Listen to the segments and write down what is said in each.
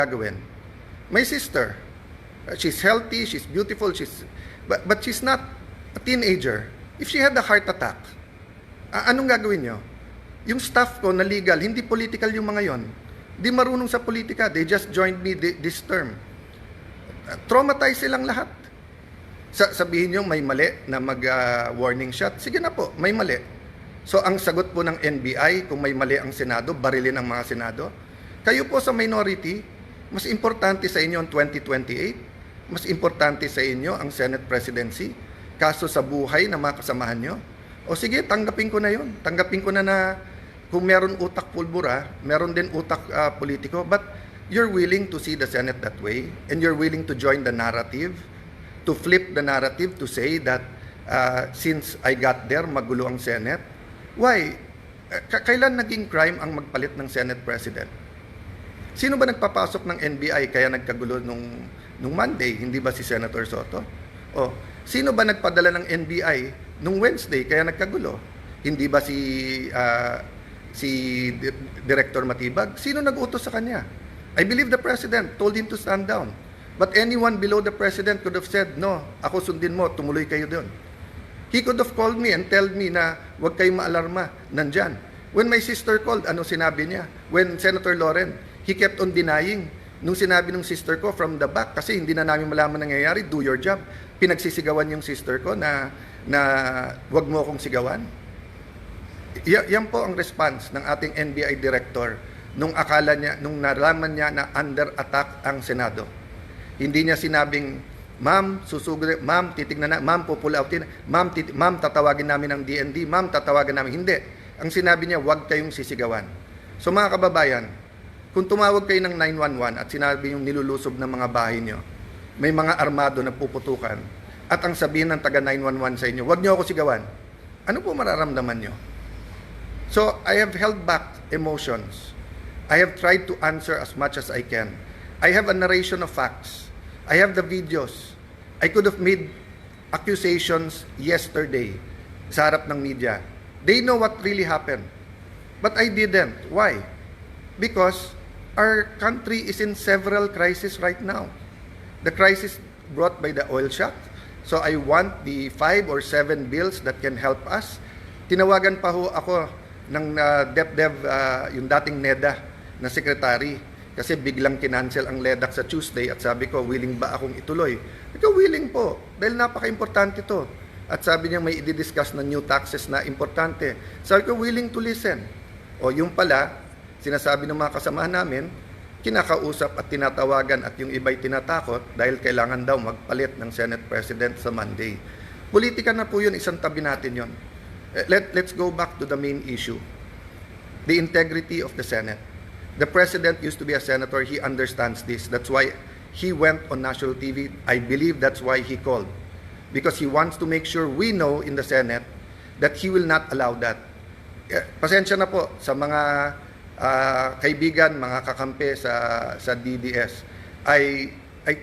gagawin? My sister, she's healthy, she's beautiful, but she's not a teenager. If she had a heart attack, anong gagawin nyo? Yung staff ko na legal, hindi political yung mga yon. Di marunong sa politika. They just joined me this term. Traumatized silang lahat. Sabihin nyo may mali na mag-warning shot. Sige na po, may mali. So ang sagot po ng NBI, kung may mali ang Senado, barilin ang mga Senado. Kayo po sa minority, mas importante sa inyo ang 2028, mas importante sa inyo ang Senate presidency, kaso sa buhay ng mga kasamahan nyo. O sige, tanggapin ko na yun. Tanggapin ko na kung meron utak pulbura, meron din utak politiko, but you're willing to see the Senate that way, and you're willing to join the narrative, to flip the narrative, to say that since I got there, magulo ang Senate. Why? Kailan naging crime ang magpalit ng Senate President? Sino ba nagpapasok ng NBI kaya nagkagulo nung Monday? Hindi ba si Senator Soto? O, sino ba nagpadala ng NBI nung Wednesday kaya nagkagulo? Hindi ba si Director Matibag? Sino nag-utos sa kanya? I believe the President told him to stand down. But anyone below the President could have said, no, ako sundin mo, tumuloy kayo doon. He could have called me and told me na huwag kayong maalarma, nandyan. When my sister called, ano sinabi niya? When Senator Loren, he kept on denying. Nung sinabi ng sister ko from the back, kasi hindi na namin malaman nangyayari, do your job. Pinagsisigawan yung sister ko na huwag mo akong sigawan. Yan po ang response ng ating NBI director nung akala niya, nung nalaman niya na under attack ang Senado. Hindi niya sinabing, ma'am, susugod, ma'am, titignan na, ma'am, pupull outin, ma'am, tatawagin namin ng DND, ma'am, tatawagan namin. Hindi. Ang sinabi niya, huwag kayong sisigawan. So mga kababayan, kung tumawag kayo ng 911 at sinabi yung nilulusob ng mga bahay niyo, may mga armado na puputukan, at ang sabihin ng taga 911 sa inyo, huwag niyo ako sigawan, ano po mararamdaman niyo? So, I have held back emotions. I have tried to answer as much as I can. I have a narration of facts. I have the videos. I could have made accusations yesterday sa harap ng media. They know what really happened. But I didn't. Why? Because our country is in several crises right now. The crisis brought by the oil shock. So I want the 5 or 7 bills that can help us. Tinawagan pa ho ako ng DepDev, yung dating NEDA na secretary, kasi biglang kinancel ang LEDAC sa Tuesday at sabi ko, willing ba akong ituloy? Ikaw, willing po, dahil napaka-importante to. At sabi niya may i-discuss na new taxes na importante. Sabi ko, willing to listen. O yung pala, sinasabi ng mga kasamahan namin, kinakausap at tinatawagan at yung iba'y tinatakot dahil kailangan daw magpalit ng Senate President sa Monday. Politika na po yun, isang tabi natin yun. Let's go back to the main issue. The integrity of the Senate. The President used to be a senator. He understands this. That's why he went on national TV. I believe that's why he called. Because he wants to make sure we know in the Senate that he will not allow that. Pasensya na po sa mga kaibigan, mga kakampi sa DDS. I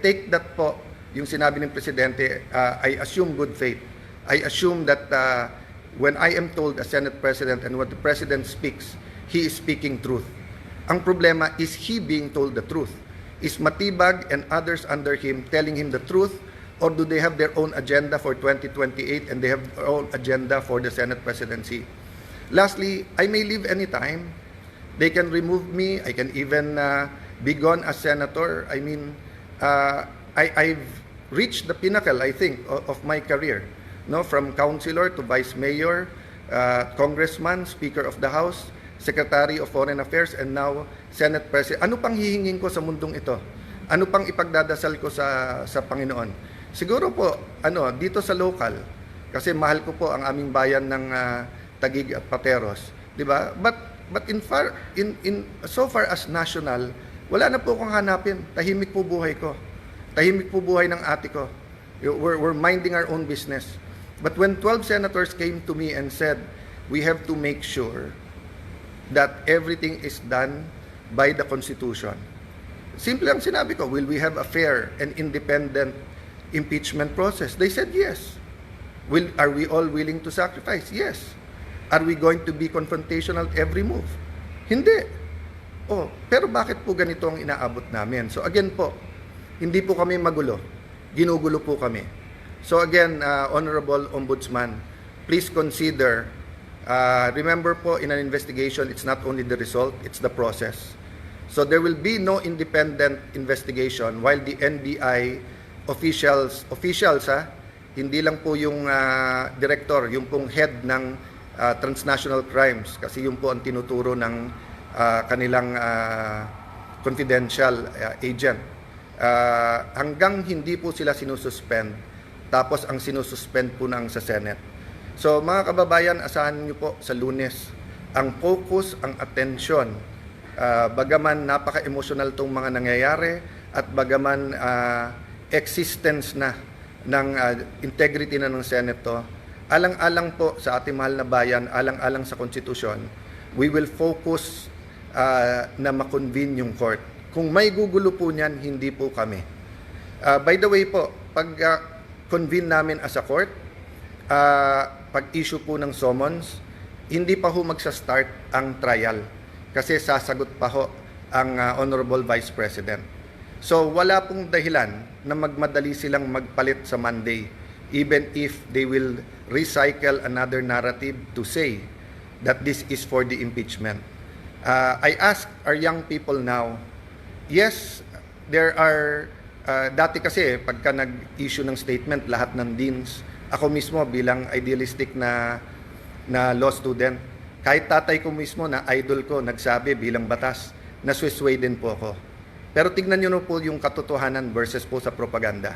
take that po, yung sinabi ng Presidente, I assume good faith. I assume that when I am told as Senate President and when the President speaks, he is speaking truth. Ang problema is he being told the truth. Is Matibag and others under him telling him the truth, or do they have their own agenda for 2028 and they have their own agenda for the Senate presidency? Lastly, I may leave anytime. They can remove me. I can even be gone as senator. I mean, I've reached the pinnacle, I think, of my career. No, from councilor to vice mayor, congressman, speaker of the House, Secretary of Foreign Affairs, and now Senate President. Ano pang hihingin ko sa mundong ito? Ano pang ipagdadasal ko sa Panginoon? Siguro po, dito sa local, kasi mahal ko po ang aming bayan ng Taguig at Pateros, di ba? But so far as national, wala na po akong hanapin. Tahimik po buhay ko. Tahimik po buhay ng ate ko. We're minding our own business. But when 12 senators came to me and said, we have to make sure that everything is done by the Constitution. Simple ang sinabi ko, will we have a fair and independent impeachment process? They said yes. Are we all willing to sacrifice? Yes. Are we going to be confrontational at every move? Hindi. Oh, pero bakit po ganito ang inaabot namin? So again po, hindi po kami magulo. Ginugulo po kami. So again, Honorable Ombudsman, please consider, remember po, in an investigation, it's not only the result, it's the process. So there will be no independent investigation while the NBI officials hindi lang po yung director, yung pong head ng transnational crimes, kasi yung po ang tinuturo ng kanilang confidential agent. Hanggang hindi po sila sinususpend, tapos ang sinususpend po ng sa Senate. So mga kababayan, asahan niyo po sa Lunes, ang focus, ang atensyon, bagaman napaka-emotional tong mga nangyayari at bagaman existence na ng integrity na ng Senate to, alang-alang po sa ating mahal na bayan, alang-alang sa konstitusyon, we will focus na makonvene yung court. Kung may gugulo po niyan, hindi po kami. By the way po, pag convene namin as a court, pag-issue po ng summons, hindi pa ho magsa-start ang trial kasi sasagot pa ho ang Honorable Vice President. So wala pong dahilan na magmadali silang magpalit sa Monday, even if they will recycle another narrative to say that this is for the impeachment. I ask our young people now, yes, there are, dati kasi pagka nag-issue ng statement lahat ng deans, ako mismo bilang idealistic na law student, kahit tatay ko mismo na idol ko nagsabi bilang batas, naswisway din po ako. Pero tignan nyo na po yung katotohanan versus po sa propaganda.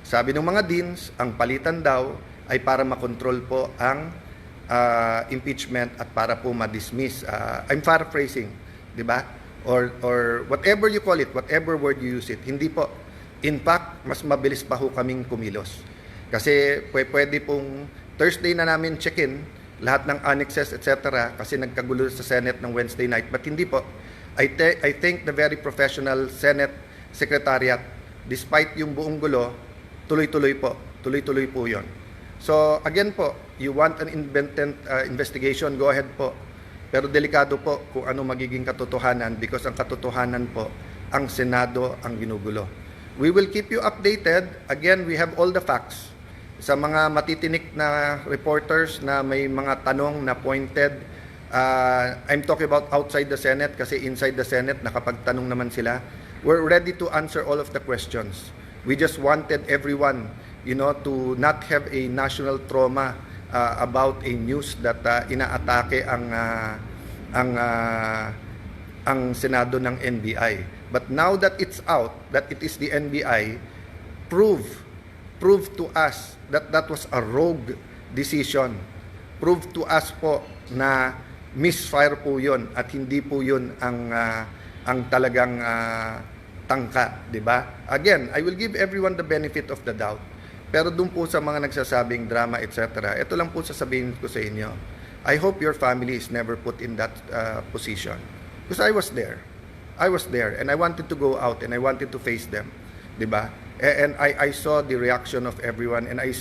Sabi ng mga deans, ang palitan daw ay para makontrol po ang impeachment at para po ma-dismiss. I'm paraphrasing, di ba? Or whatever you call it, whatever word you use it. Hindi po. In fact, mas mabilis pa ho kaming kumilos. Kasi pwede pong Thursday na namin check-in, lahat ng annexes, etc. Kasi nagkagulo sa Senate ng Wednesday night. But hindi po. I think the very professional Senate Secretariat, despite yung buong gulo, tuloy-tuloy po. Tuloy-tuloy po yon. So again po, you want an independent investigation, go ahead po. Pero delikado po kung ano magiging katotohanan because ang katotohanan po, ang Senado ang ginugulo. We will keep you updated. Again, we have all the facts. Sa mga matitinik na reporters na may mga tanong na pointed, I'm talking about outside the Senate kasi inside the Senate nakapagtanong naman sila. We're ready to answer all of the questions. We just wanted everyone, to not have a national trauma about a news that inaatake ang Senado ng NBI. But now that it's out, that it is the NBI, prove to us that that was a rogue decision. Prove to us po na misfire po yun at hindi po yun ang talagang tangka, di ba? Again, I will give everyone the benefit of the doubt. Pero doon po sa mga nagsasabing drama, etc., ito lang po sasabihin ko sa inyo. I hope your family is never put in that position. Because I was there. I was there and I wanted to go out and I wanted to face them. Di ba? And I saw the reaction of everyone and I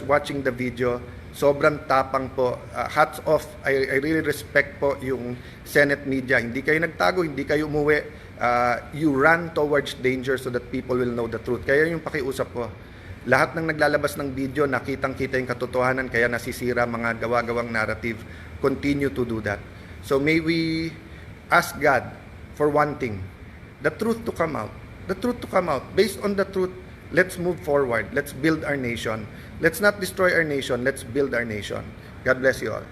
watching the video, sobrang tapang po. Hats off. I really respect po yung Senate media. Hindi kayo nagtago, hindi kayo umuwi. You run towards danger so that people will know the truth. Kaya yung pakiusap ko, lahat ng naglalabas ng video, nakitang-kita yung katotohanan, kaya nasisira mga gawa-gawang narrative. Continue to do that. So may we ask God for one thing, the truth to come out. The truth to come out. Based on the truth, let's move forward. Let's build our nation. Let's not destroy our nation. Let's build our nation. God bless you all.